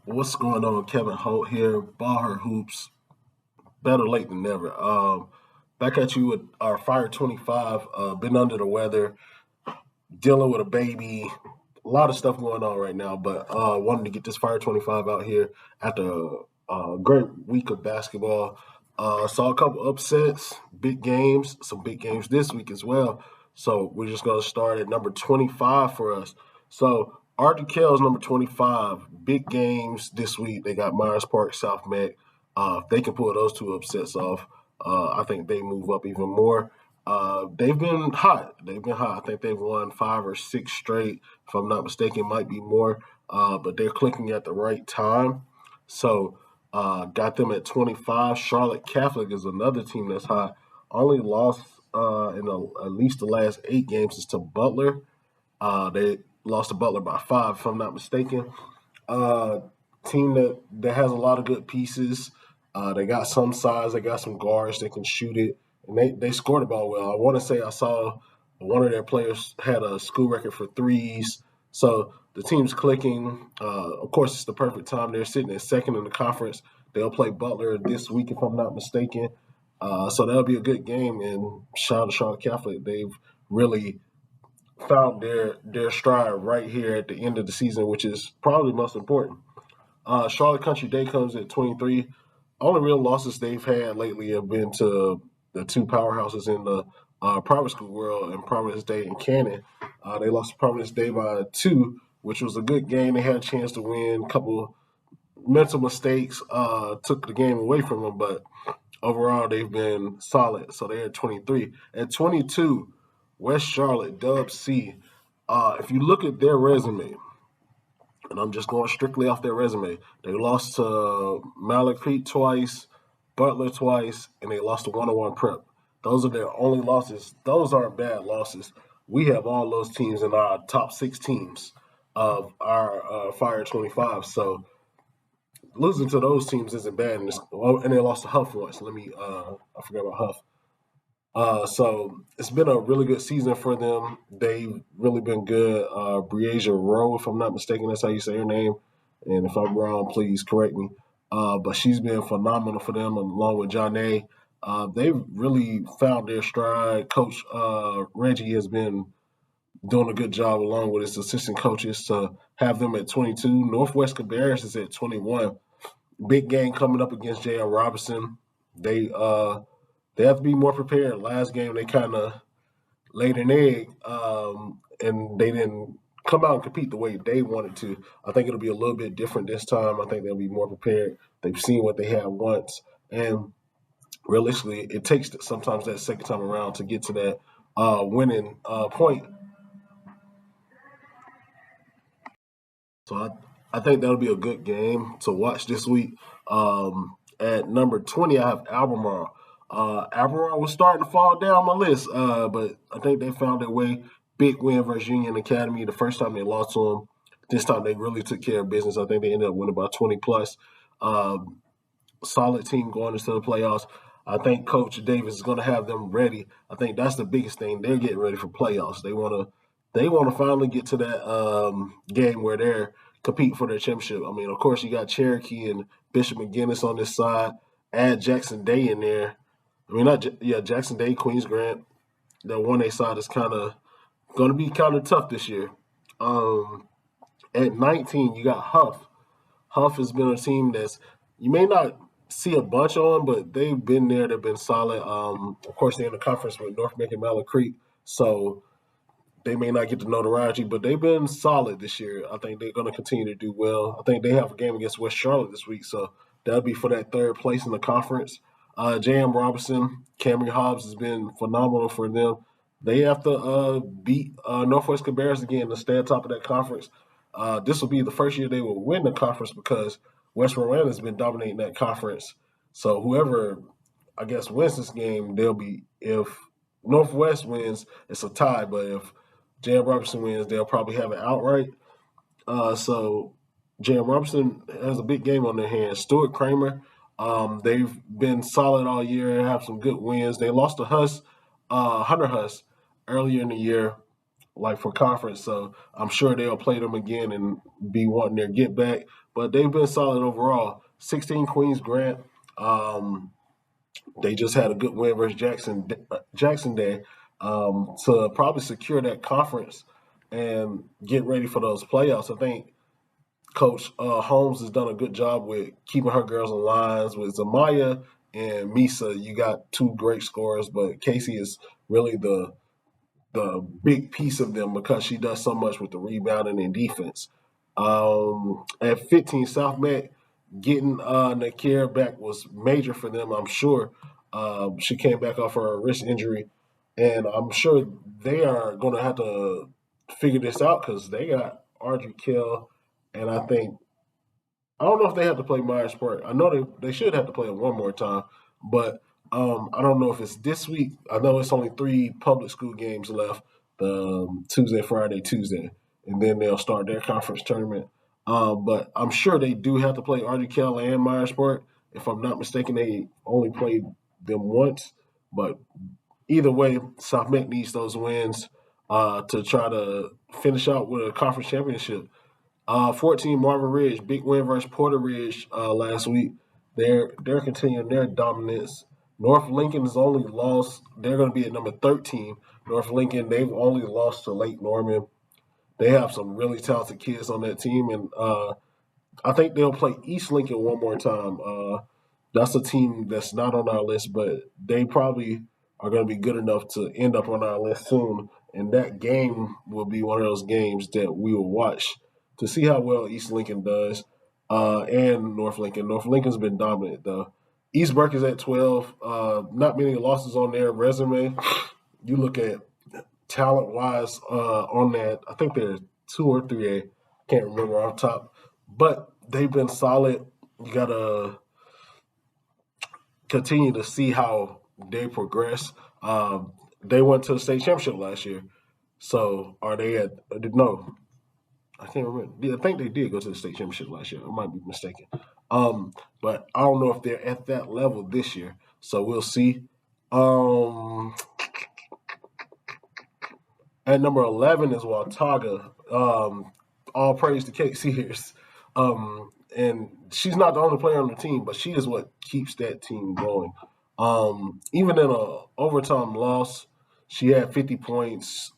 What's going on? Kevin Holt here, BallHer Hoops. Better late than never. Back at you with our Fire 25. Been under the weather, dealing with a baby, a lot of stuff going on right now. But wanted to get this Fire 25 out here after a great week of basketball. Saw a couple upsets, big games, some big games this week as well. So we're just gonna start at number 25 for us. So Arthur Kells number 25. Big games this week. They got Myers Park, South Meck. If they can pull those two upsets off, I think they move up even more. They've been hot. They've been hot. I think they've won 5 or 6 straight. If I'm not mistaken, might be more. But they're clicking at the right time. So got them at 25. Charlotte Catholic is another team that's hot. Only lost at least the last 8 games is to Butler. They lost to Butler by 5, if I'm not mistaken. Uh, Team that has a lot of good pieces. They got some size. They got some guards. They can shoot it, and they scored the ball well. I want to say I saw one of their players had a school record for threes. So the team's clicking. Of course, it's the perfect time. They're sitting at second in the conference. They'll play Butler this week, if I'm not mistaken. So that'll be a good game. And shout out to Charlotte Catholic. They've really found their stride right here at the end of the season, which is probably the most important. Charlotte Country Day comes at 23. Only real losses they've had lately have been to the two powerhouses in the private school world, and Providence Day and Cannon. They lost to Providence Day by 2, which was a good game. They had a chance to win. A couple mental mistakes took the game away from them, but overall they've been solid. So they're at 23. At 22, West Charlotte, Dub C. If you look at their resume, and I'm just going strictly off their resume. They lost to Mallard Creek twice, Butler twice, and they lost to 101 Prep. Those are their only losses. Those aren't bad losses. We have all those teams in our top 6 teams of our Fire 25. So losing to those teams isn't bad. And they lost to Huff once. I forgot about Huff. So it's been a really good season for them. They've really been good. Briasia Rowe, if I'm not mistaken, that's how you say her name. And if I'm wrong, please correct me. But she's been phenomenal for them, along with John A. They've really found their stride. Coach Reggie has been doing a good job, along with his assistant coaches, to have them at 22. Northwest Cabarrus is at 21. Big game coming up against J.L. Robinson. They uh, they have to be more prepared. Last game they kind of laid an egg, and they didn't come out and compete the way they wanted to. I think it'll be a little bit different this time. I think they'll be more prepared. They've seen what they had once, and realistically, it takes sometimes that second time around to get to that winning point. So I think that'll be a good game to watch this week. At number 20, I have Albemarle. Albemarle was starting to fall down my list, but I think they found their way. Big win versus Union Academy. The first time they lost to them. This time they really took care of business. I think they ended up winning by 20 plus. Um, Solid team going into the playoffs. I think Coach Davis is going to have them ready. I think that's the biggest thing. They're getting ready for playoffs. They want to finally get to that game where they're competing for their championship. I mean, of course, you got Cherokee and Bishop McGinnis on this side. Add Jackson Day in there. I mean, Jackson Day, Queens Grant. That 1A side is kind of going to be kind of tough this year. Um, at 19, you got Huff. Huff has been a team that's you may not see a bunch on, but they've been there. They've been solid. Of course, they're in the conference with North Macon, Mallard Creek, so they may not get the notoriety, but they've been solid this year. I think they're going to continue to do well. I think they have a game against West Charlotte this week, so that'll be for that third place in the conference. J.M. Robinson, Camry Hobbs has been phenomenal for them. They have to beat Northwest Cabarrus again to stay on top of that conference. This will be the first year they will win the conference because West Rowan has been dominating that conference. So whoever, I guess, wins this game, they'll be if Northwest wins, it's a tie. But if J.M. Robinson wins, they'll probably have it outright. So J.M. Robinson has a big game on their hands. Stuart Kramer, they've been solid all year, have some good wins. They lost to Hunter Huss earlier in the year. like for conference. So I'm sure they'll play them again and be wanting their get back. But they've been solid overall. 16 Queens Grant. Um, they just had a good win versus Jackson Day to probably secure that conference and get ready for those playoffs. I think Coach Holmes has done a good job with keeping her girls in lines. With Zamaya and Misa, you got two great scorers, but Casey is really the big piece of them because she does so much with the rebounding and defense. At 15, South Met getting Nakir back was major for them, I'm sure. She came back off her wrist injury, and I'm sure they are going to have to figure this out because they got Audrey Kill, and I don't know if they have to play Myers Park. I know they should have to play it one more time, but I don't know if it's this week. I know it's only 3 public school games left: the Tuesday, Friday, Tuesday, and then they'll start their conference tournament. But I'm sure they do have to play RGK and Myers Park. If I'm not mistaken, they only played them once. But either way, South Meck needs those wins to try to finish out with a conference championship. 14 Marvin Ridge, big win versus Porter Ridge last week. They're continuing their dominance. North Lincoln's only lost. They're going to be at number 13. North Lincoln, they've only lost to Lake Norman. They have some really talented kids on that team, and I think they'll play East Lincoln one more time. That's a team that's not on our list, but they probably are going to be good enough to end up on our list soon. And that game will be one of those games that we will watch to see how well East Lincoln does and North Lincoln. North Lincoln's been dominant, though. East Burke is at 12. Not many losses on their resume. You look at talent wise on that, I think they're 2 or 3A. Can't remember off top. But they've been solid. You got to continue to see how they progress. They went to the state championship last year. So are they at no? I can't remember. I think they did go to the state championship last year. I might be mistaken. But I don't know if they're at that level this year. So we'll see. At number 11 is Watauga. All praise to Kate Sears. And she's not the only player on the team, but she is what keeps that team going. Even in a overtime loss, she had 50 points,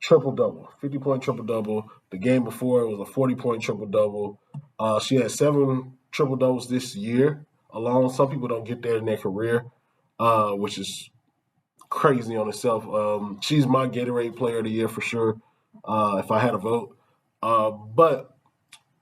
triple double, 50-point triple double. The game before it was a 40-point triple double. She had 7 triple doubles this year alone. Some people don't get there in their career, which is crazy on itself. She's my Gatorade Player of the Year for sure. If I had a vote, but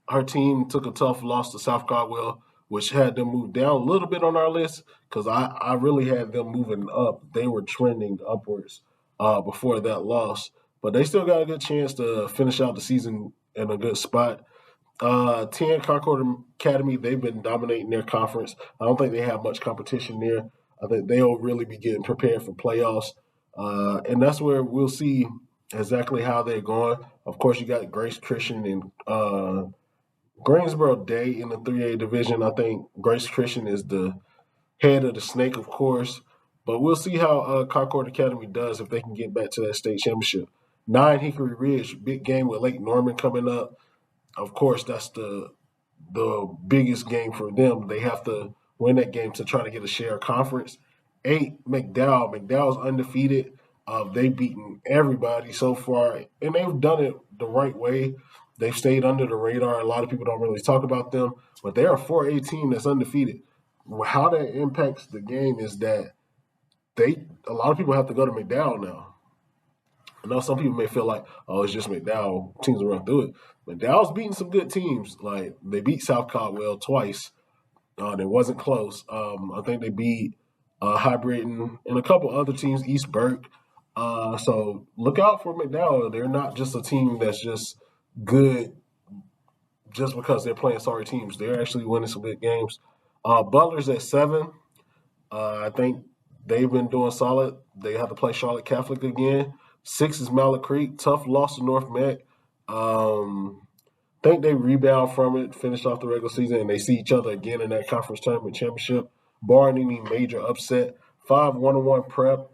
her team took a tough loss to South Caldwell, which had them move down a little bit on our list because I really had them moving up. They were trending upwards before that loss, but they still got a good chance to finish out the season in a good spot. 10 Concord Academy, they've been dominating their conference. I don't think they have much competition there. I think they'll really be getting prepared for playoffs. And that's where we'll see exactly how they're going. Of course, you got Grace Christian and Greensboro Day in the 3A division. I think Grace Christian is the head of the snake, of course. But we'll see how Concord Academy does if they can get back to that state championship. 9 Hickory Ridge, big game with Lake Norman coming up. Of course, that's the biggest game for them. They have to win that game to try to get a share conference. 8 McDowell. McDowell's undefeated. They've beaten everybody so far, and they've done it the right way. They've stayed under the radar. A lot of people don't really talk about them, but they're a 4A team that's undefeated. How that impacts the game is that a lot of people have to go to McDowell now. I know some people may feel like, oh, it's just McDowell. Teams will run through it. McDowell's beating some good teams. Like, they beat South Caldwell twice. It wasn't close. I think they beat Hybrid and a couple other teams, East Burke. So look out for McDowell. They're not just a team that's just good just because they're playing sorry teams. They're actually winning some good games. Butler's at 7. I think they've been doing solid. They have to play Charlotte Catholic again. 6 is Mallet Creek. Tough loss to North Mac. Think they rebound from it, finish off the regular season, and they see each other again in that conference tournament championship, barring any major upset. 5 1-1 Prep.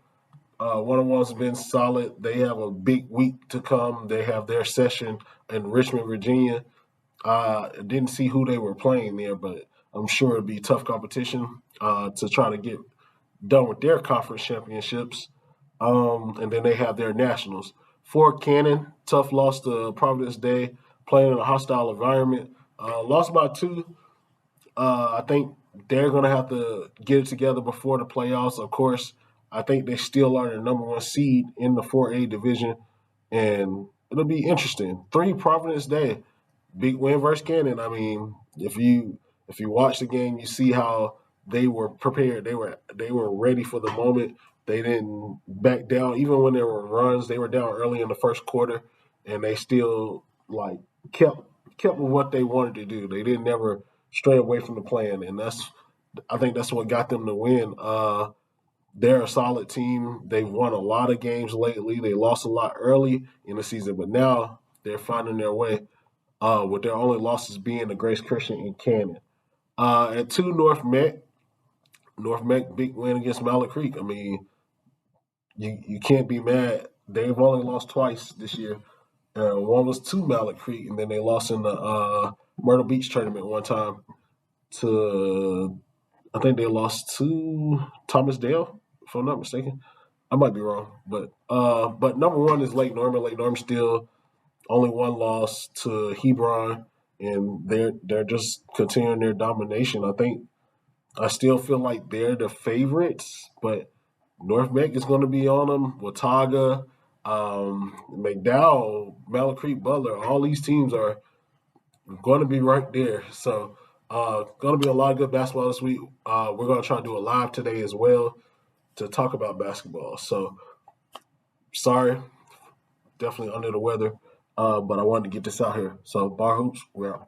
One-on-ones have been solid. They have a big week to come. They have their session in Richmond, Virginia. Didn't see who they were playing there, but I'm sure it'd be tough competition to try to get done with their conference championships. And then they have their nationals. Fort Cannon, tough loss to Providence Day, playing in a hostile environment. Lost by two. I think they're going to have to get it together before the playoffs. Of course, I think they still are the number one seed in the 4A division, and it'll be interesting. Three Providence Day, big win versus Cannon. I mean, if you watch the game, you see how they were prepared. They were ready for the moment. They didn't back down, even when there were runs. They were down early in the first quarter, and they still like kept kept with what they wanted to do. They didn't ever stray away from the plan, and I think that's what got them to win. They're a solid team. They've won a lot of games lately. They lost a lot early in the season, but now they're finding their way. With their only losses being the Grace Christian and Cannon. At two, North Meck big win against Mallet Creek. I mean, you can't be mad. They've only lost twice this year. One was to Mallet Creek, and then they lost in the Myrtle Beach tournament one time to, I think they lost to Thomas Dale, if I'm not mistaken. I might be wrong, but number one is Lake Norman. Lake Norman still only one loss to Hebron, and they're just continuing their domination. I still feel like they're the favorites, but North Meck is going to be on them. Watauga, McDowell, Mallet Creek, Butler, all these teams are going to be right there. So, going to be a lot of good basketball this week. We're going to try to do a live today as well to talk about basketball. So, sorry, definitely under the weather, but I wanted to get this out here. So, Bar Hoops, we're out.